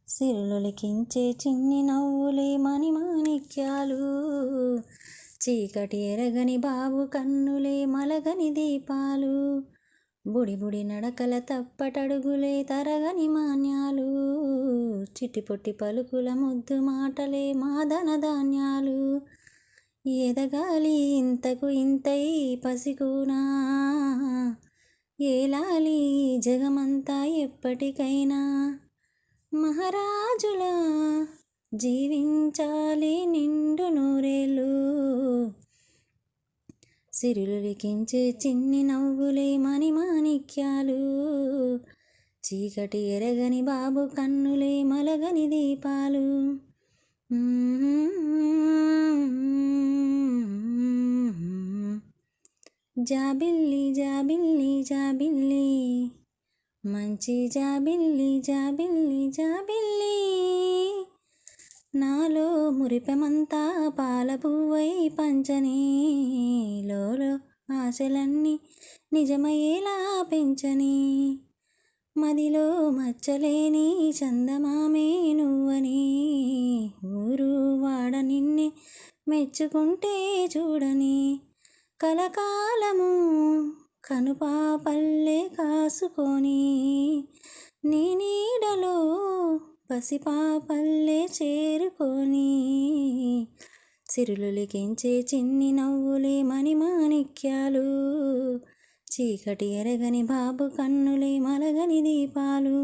సిరులొలికించే చిన్ని నవ్వులే మణిమాణిక్యాలు, చీకటి ఎరగని బాబు కన్నులే మలగని దీపాలు, బుడి బుడి నడకల తప్పటడుగులే తరగని మాన్యాలు, చిటిపొట్టి పలుకుల ముద్దు మాటలే మాదన ధాన్యాలు. ఎదగాలి ఇంతకు ఇంతై పసికూనా, ఏలాలి జగమంతా ఎప్పటికైనా, మహారాజులా జీవించాలి నిండు నూరేళ్ళు. సిరులొలికించే చిన్ని నవ్వులే మణిమాణిక్యాలు, చీకటి ఎరగని బాబు కన్నులే మలగని దీపాలు. జాబిల్లి జాబిల్లి జాబిల్లి, మంచి జాబిల్లి జాబిల్లి జాబిల్లి, నాలో మురిపెమంతా పాల పువ్వై పంచని, లోలో ఆశలన్నీ నిజమయ్యేలా పెంచని, మదిలో మచ్చలేని చందమామే నువ్వని, ఊరు వాడ నిన్నే మెచ్చుకుంటే చూడని, కలకాలము కనుపాపల్లే కాసుకొని, నీ నీడలో పసిపాపల్లే చేరుకొని, సిరులొలికించే చిన్ని నవ్వులే మణిమాణిక్యాలు, చీకటి ఎరగని బాబు కన్నులే మలగని దీపాలు.